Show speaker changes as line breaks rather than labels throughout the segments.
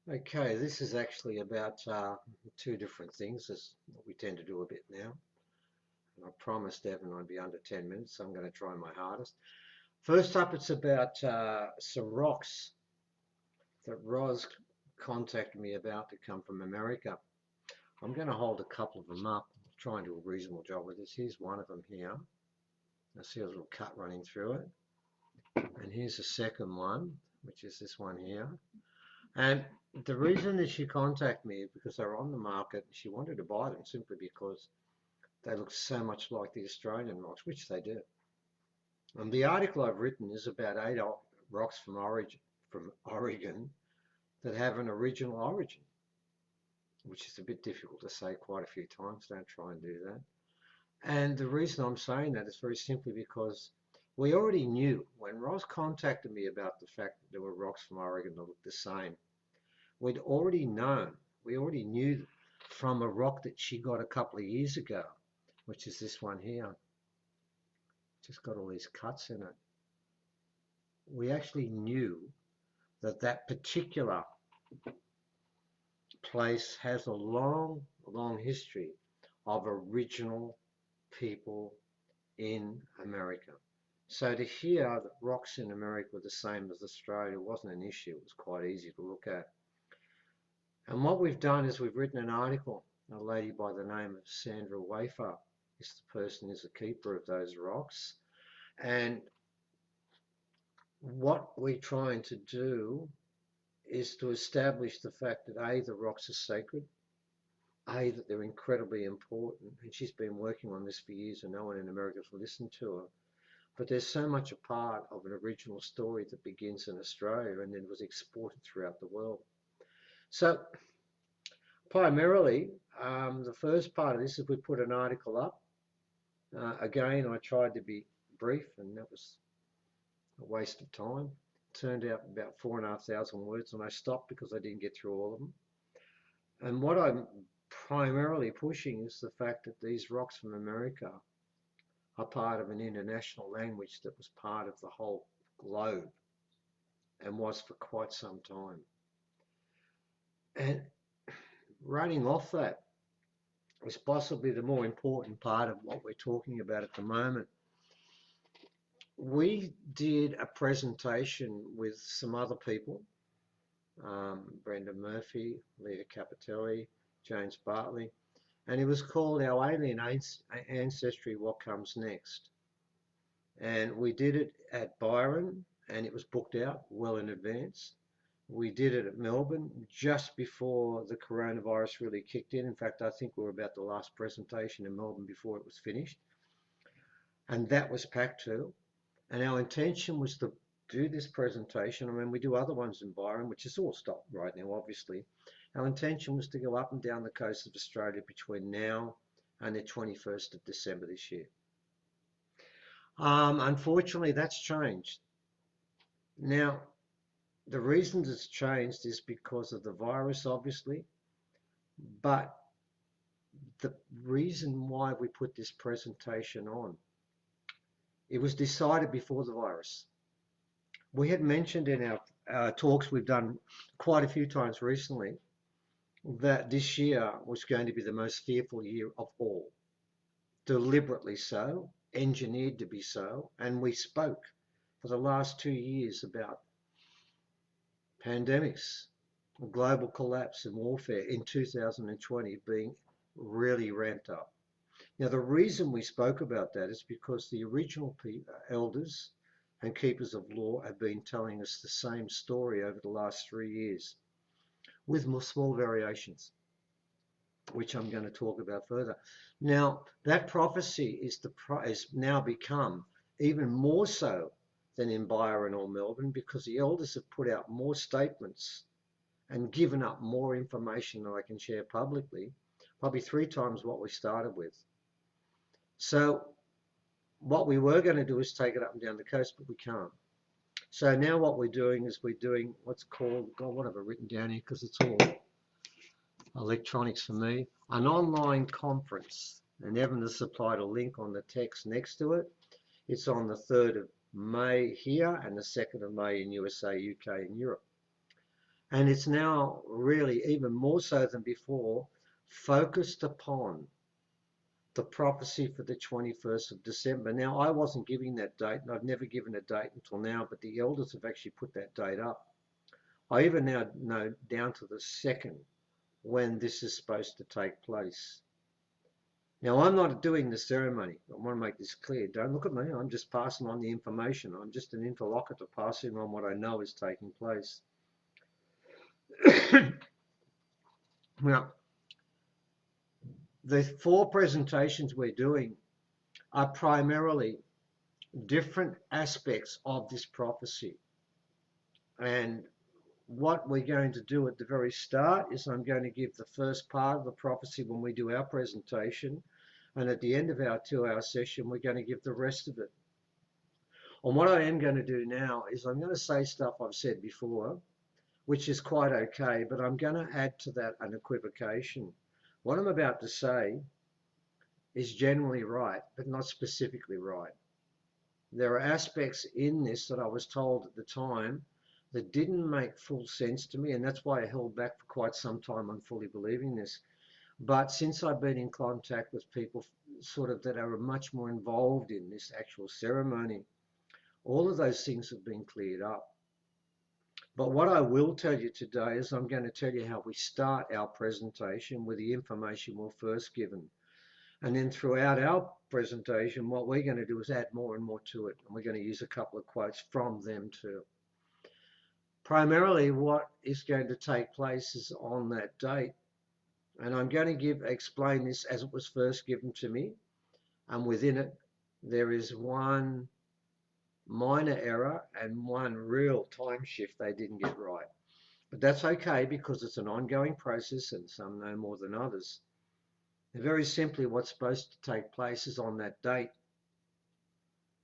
Okay, this is actually about two different things, as we tend to do a bit now. And I promised Evan I'd be under 10 minutes, so I'm going to try my hardest. First up, it's about some rocks that Roz contacted me about to come from America. I'm going to hold a couple of them up, try and do a reasonable job with this. Here's one of them here. I see a little cut running through it. And here's the second one, which is this one here. And the reason that she contacted me is because they're on the market. She wanted to buy them simply because they look so much like the Australian rocks, which they do. And the article I've written is about 8 rocks from Oregon that have an original origin, which is a bit difficult to say quite a few times. Don't try and do that. And the reason I'm saying that is very simply because we already knew when Ross contacted me about the fact that there were rocks from Oregon that looked the same. We'd already known, we already knew from a rock that she got a couple of years ago, which is this one here. Just got all these cuts in it. We actually knew that that particular place has a long, long history of original people in America. So to hear that rocks in America were the same as Australia wasn't an issue. It was quite easy to look at. And what we've done is we've written an article. A lady by the name of Sandra Wafer is the person who's the keeper of those rocks. And what we're trying to do is to establish the fact that A, the rocks are sacred, A, that they're incredibly important, and she's been working on this for years and no one in America has listened to her. But there's so much a part of an original story that begins in Australia and then was exported throughout the world. So primarily, the first part of this is we put an article up. Again, I tried to be brief and that was a waste of time. Turned out about 4,500 words and I stopped because I didn't get through all of them. And what I'm primarily pushing is the fact that these rocks from America are part of an international language that was part of the whole globe and was for quite some time. And running off that is possibly the more important part of what we're talking about at the moment. We did a presentation with some other people, Brenda Murphy, Lita Capitelli, James Bartley, and it was called Our Alien Ancestry, What Comes Next? And we did it at Byron and it was booked out well in advance. We did it at Melbourne just before the coronavirus really kicked in. In fact, I think we were about the last presentation in Melbourne before it was finished. And that was packed too. And our intention was to do this presentation. I mean, we do other ones in Byron, which is all stopped right now, obviously. Our intention was to go up and down the coast of Australia between now and the 21st of December this year. Unfortunately, that's changed. Now, the reasons it's changed is because of the virus, obviously, but the reason why we put this presentation on, it was decided before the virus. We had mentioned in our talks we've done quite a few times recently that this year was going to be the most fearful year of all. Deliberately so, engineered to be so, and we spoke for the last 2 years about pandemics, global collapse and warfare in 2020 being really ramped up. Now, the reason we spoke about that is because the original elders and keepers of law have been telling us the same story over the last 3 years with more small variations, which I'm going to talk about further. Now, that prophecy is now become even more so than in Byron or Melbourne because the elders have put out more statements and given up more information than I can share publicly, probably 3 times what we started with. So what we were going to do is take it up and down the coast, but we can't. So now what we're doing is we're doing what's called, God, what have I written down here because it's all electronics for me, an online conference. And Evan has supplied a link on the text next to it. It's on the 3rd of May here and the 2nd of May in USA, UK and Europe. And it's now really even more so than before focused upon the prophecy for the 21st of December. Now, I wasn't giving that date, and I've never given a date until now, but the elders have actually put that date up. I even now know down to the second when this is supposed to take place. Now, I'm not doing the ceremony. I want to make this clear. Don't look at me. I'm just passing on the information. I'm just an interlocutor passing on what I know is taking place. Now, the 4 presentations we're doing are primarily different aspects of this prophecy. And what we're going to do at the very start is I'm going to give the first part of the prophecy when we do our presentation. And at the end of our 2-hour session, we're going to give the rest of it. And what I am going to do now is I'm going to say stuff I've said before, which is quite okay, but I'm going to add to that an equivocation. What I'm about to say is generally right, but not specifically right. There are aspects in this that I was told at the time that didn't make full sense to me, and that's why I held back for quite some time on fully believing this. But since I've been in contact with people sort of that are much more involved in this actual ceremony, all of those things have been cleared up. But what I will tell you today is I'm going to tell you how we start our presentation with the information we're first given. And then throughout our presentation, what we're going to do is add more and more to it. And we're going to use a couple of quotes from them too. Primarily what is going to take place is on that date. And I'm going to explain this as it was first given to me. And within it, there is one minor error and one real time shift they didn't get right. But that's okay because it's an ongoing process and some know more than others. And very simply, what's supposed to take place is on that date,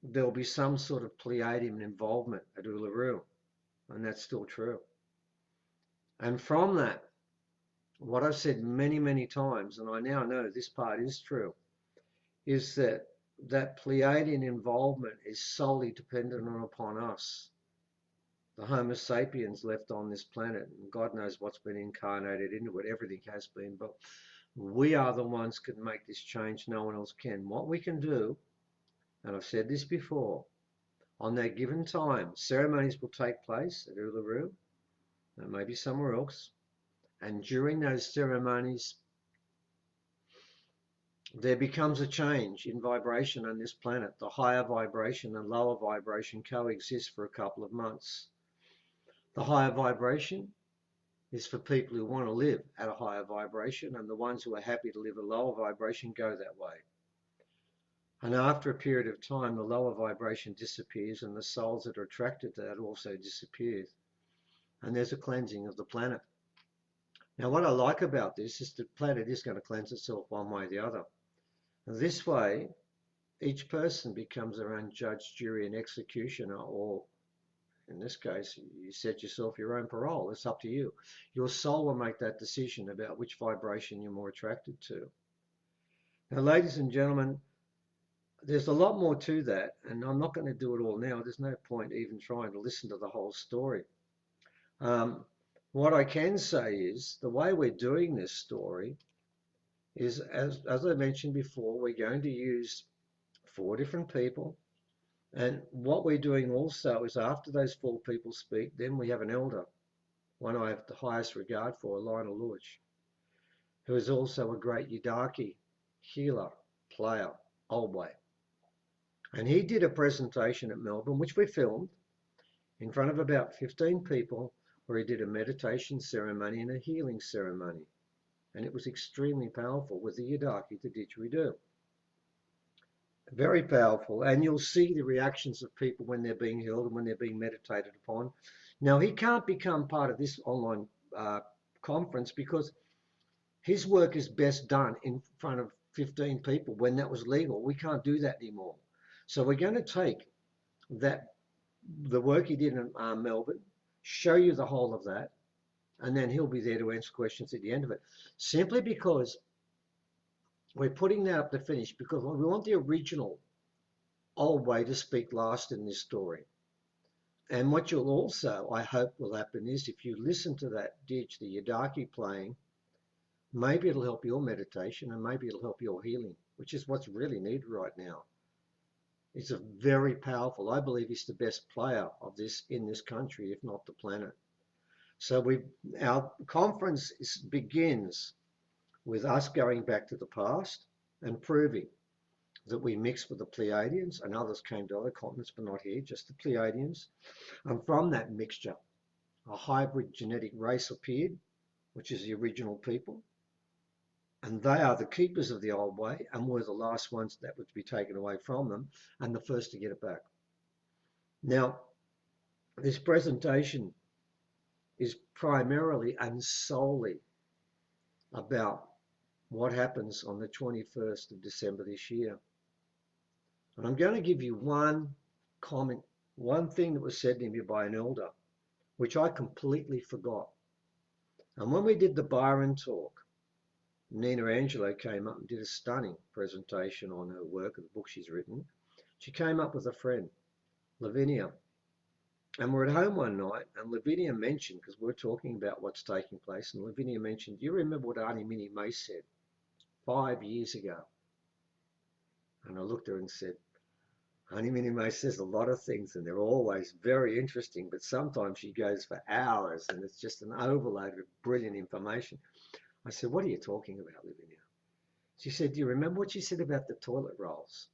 there'll be some sort of Pleiadian involvement at Uluru, and that's still true. And from that, what I've said many, many times, and I now know this part is true, is that that Pleiadian involvement is solely dependent upon us, the Homo sapiens left on this planet. And God knows what's been incarnated into it, everything has been, but we are the ones who can make this change, no one else can. What we can do, and I've said this before, on that given time, ceremonies will take place at Uluru, and maybe somewhere else, and during those ceremonies, there becomes a change in vibration on this planet. The higher vibration and lower vibration coexist for a couple of months. The higher vibration is for people who want to live at a higher vibration, and the ones who are happy to live a lower vibration go that way. And after a period of time, the lower vibration disappears and the souls that are attracted to that also disappear. And there's a cleansing of the planet. Now, what I like about this is the planet is going to cleanse itself one way or the other. And this way, each person becomes their own judge, jury, and executioner, or in this case, you set yourself your own parole. It's up to you. Your soul will make that decision about which vibration you're more attracted to. Now, ladies and gentlemen, there's a lot more to that, and I'm not going to do it all now. There's no point even trying to listen to the whole story. What I can say is the way we're doing this story is, as I mentioned before, we're going to use 4 different people. And what we're doing also is after those 4 people speak, then we have an elder, one I have the highest regard for, Lionel Lewis, who is also a great Yidaki healer, player, old way. And he did a presentation at Melbourne, which we filmed, in front of about 15 people, where he did a meditation ceremony and a healing ceremony. And it was extremely powerful with the Yidaki, the didgeridoo. Very powerful. And you'll see the reactions of people when they're being healed and when they're being meditated upon. Now, he can't become part of this online conference because his work is best done in front of 15 people when that was legal. We can't do that anymore. So we're going to take the work he did in Melbourne, show you the whole of that, and then he'll be there to answer questions at the end of it. Simply because we're putting that up to finish, because we want the original old way to speak last in this story. And what you'll also, I hope, will happen is if you listen to that ditch, the Yadaki playing, maybe it'll help your meditation and maybe it'll help your healing, which is what's really needed right now. It's a very powerful, I believe he's the best player of this in this country, if not the planet. So our conference begins with us going back to the past and proving that we mixed with the Pleiadians, and others came to other continents but not here, just the Pleiadians. And from that mixture, a hybrid genetic race appeared, which is the original people. And they are the keepers of the old way and were the last ones that were to be taken away from them and the first to get it back. Now, this presentation is primarily and solely about what happens on the 21st of December this year. And I'm going to give you one comment, one thing that was said to me by an elder, which I completely forgot. And when we did the Byron talk, Nina Angelo came up and did a stunning presentation on her work and the book she's written. She came up with a friend, Lavinia. And we're at home one night, and Lavinia mentioned, because we're talking about what's taking place, and Lavinia mentioned, do you remember what Auntie Minnie May said 5 years ago? And I looked at her and said, Auntie Minnie May says a lot of things, and they're always very interesting, but sometimes she goes for hours, and it's just an overload of brilliant information. I said, what are you talking about, Lavinia? She said, do you remember what she said about the toilet rolls?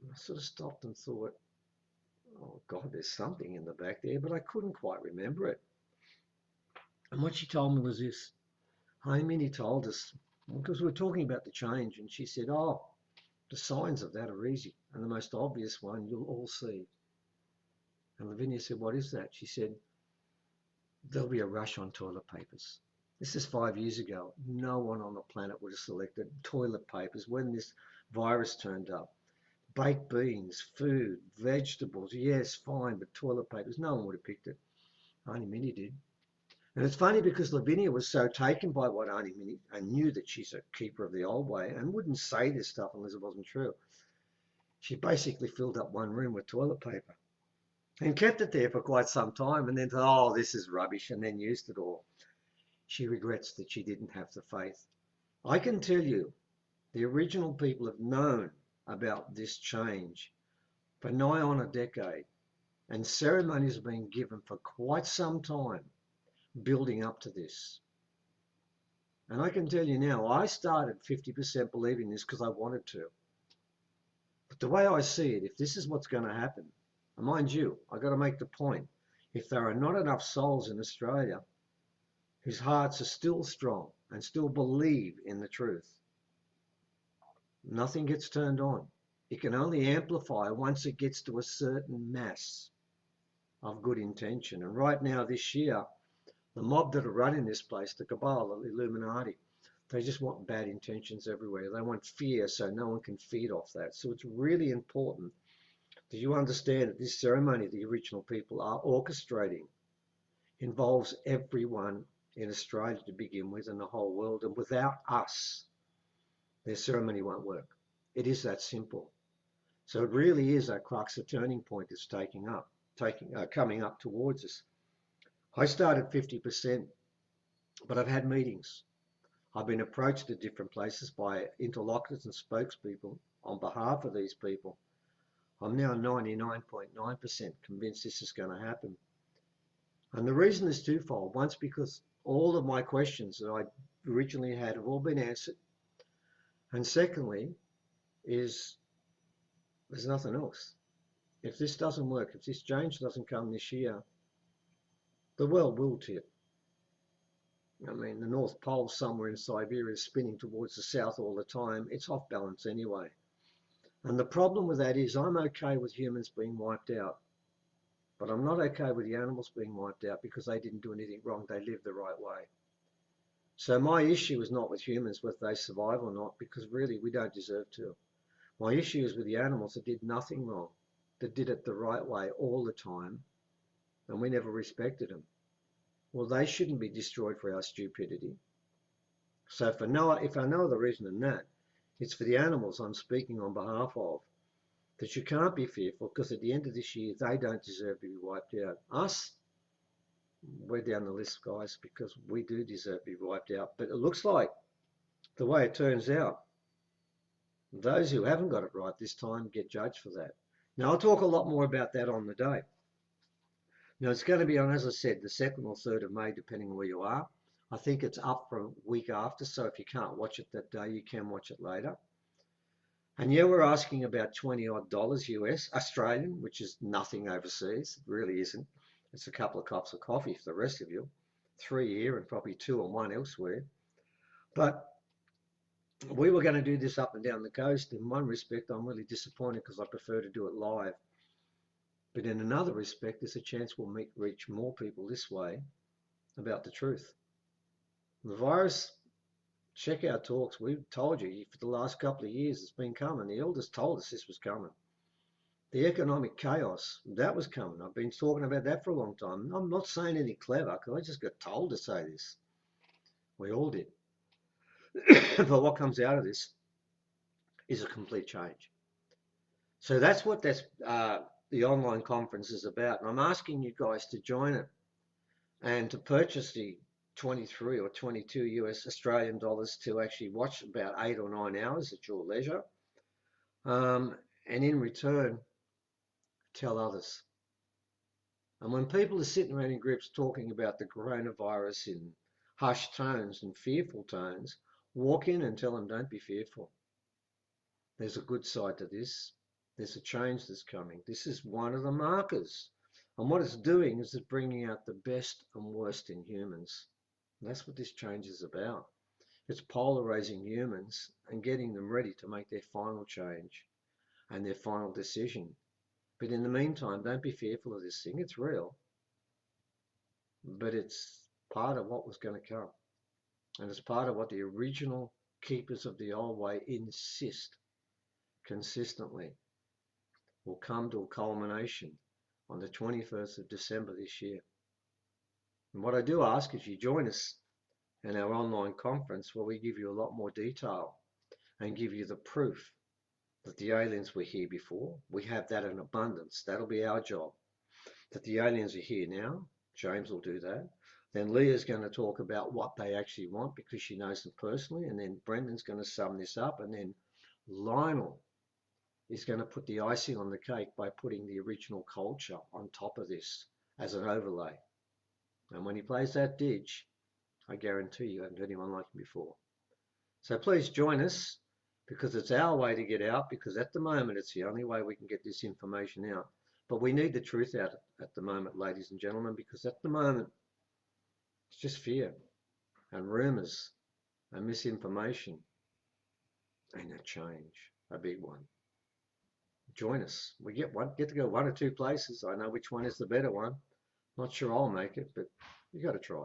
And I sort of stopped and thought, oh God, there's something in the back there, but I couldn't quite remember it. And what she told me was this. Minnie told us, because we were talking about the change, and she said, oh, the signs of that are easy, and the most obvious one you'll all see. And Lavinia said, what is that? She said, there'll be a rush on toilet papers. This is 5 years ago. No one on the planet would have selected toilet papers when this virus turned up. Baked beans, food, vegetables, yes, fine, but toilet papers, no one would have picked it. Auntie Minnie did. And it's funny because Lavinia was so taken by what Auntie Minnie, and knew that she's a keeper of the old way and wouldn't say this stuff unless it wasn't true. She basically filled up one room with toilet paper and kept it there for quite some time and then thought, oh, this is rubbish, and then used it all. She regrets that she didn't have the faith. I can tell you, the original people have known about this change for nigh on a decade, and ceremonies have been given for quite some time building up to this. And I can tell you now, I started 50% believing this because I wanted to. But the way I see it, if this is what's going to happen, and mind you, I've got to make the point, if there are not enough souls in Australia whose hearts are still strong and still believe in the truth, nothing gets turned on. It can only amplify once it gets to a certain mass of good intention. And right now, this year, the mob that are running this place, the cabal, the Illuminati, they just want bad intentions everywhere. They want fear so no one can feed off that. So it's really important that you understand that this ceremony the original people are orchestrating involves everyone in Australia to begin with and the whole world. And without us, their ceremony won't work. It is that simple. So it really is a crux, a turning point that's coming up towards us. I started 50%, but I've had meetings. I've been approached at different places by interlocutors and spokespeople on behalf of these people. I'm now 99.9% convinced this is going to happen. And the reason is twofold. Once, because all of my questions that I originally had have all been answered. And secondly, is there's nothing else. If this doesn't work, if this change doesn't come this year, the world will tip. I mean, the North Pole somewhere in Siberia is spinning towards the south all the time. It's off balance anyway. And the problem with that is I'm okay with humans being wiped out, but I'm not okay with the animals being wiped out because they didn't do anything wrong. They lived the right way. So my issue is not with humans, whether they survive or not, because really we don't deserve to. My issue is with the animals that did nothing wrong, that did it the right way all the time, and we never respected them. Well, they shouldn't be destroyed for our stupidity. So if I know other reason than that, it's for the animals I'm speaking on behalf of. that you can't be fearful because at the end of this year, they don't deserve to be wiped out. Us, we're down the list, guys, because we do deserve to be wiped out. But it looks like the way it turns out, those who haven't got it right this time get judged for that. Now, I'll talk a lot more about that on the day. Now, it's going to be on, as I said, the 2nd or 3rd of May, depending on where you are. I think it's up for a week after, so if you can't watch it that day, you can watch it later. And yeah, we're asking about 20 odd dollars US, Australian, which is nothing overseas. It really isn't. It's a couple of cups of coffee for the rest of you. 3 here and probably 2 or 1 elsewhere. But we were going to do this up and down the coast. In one respect, I'm really disappointed because I prefer to do it live. But in another respect, there's a chance we'll reach more people this way about the truth. The virus, check our talks. We've told you for the last couple of years it's been coming. The elders told us this was coming. The economic chaos, that was coming. I've been talking about that for a long time. I'm not saying anything clever because I just got told to say this. We all did. But what comes out of this is a complete change. So that's what the online conference is about. And I'm asking you guys to join it and to purchase the 23 or 22 US Australian dollars to actually watch about 8 or 9 hours at your leisure. And in return, tell others. And when people are sitting around in groups talking about the coronavirus in hushed tones and fearful tones, walk in and tell them, don't be fearful. There's a good side to this. There's a change that's coming. This is one of the markers. And what it's doing is it's bringing out the best and worst in humans. And that's what this change is about. It's polarizing humans and getting them ready to make their final change and their final decision. But in the meantime, don't be fearful of this thing. It's real. But it's part of what was going to come. And it's part of what the original keepers of the old way insist consistently will come to a culmination on the 21st of December this year. And what I do ask is you join us in our online conference where we give you a lot more detail and give you the proof that the aliens were here before. We have that in abundance. That'll be our job. That the aliens are here now. James will do that. Then Leah's going to talk about what they actually want because she knows them personally. And then Brendan's going to sum this up. And then Lionel is going to put the icing on the cake by putting the original culture on top of this as an overlay. And when he plays that dig, I guarantee you haven't heard anyone like him before. So please join us because it's our way to get out, because at the moment it's the only way we can get this information out. But we need the truth out at the moment, ladies and gentlemen, because at the moment it's just fear and rumours and misinformation and a change, a big one. Join us. We get to go 1 or 2 places. I know which one is the better one. Not sure I'll make it, but you got to try.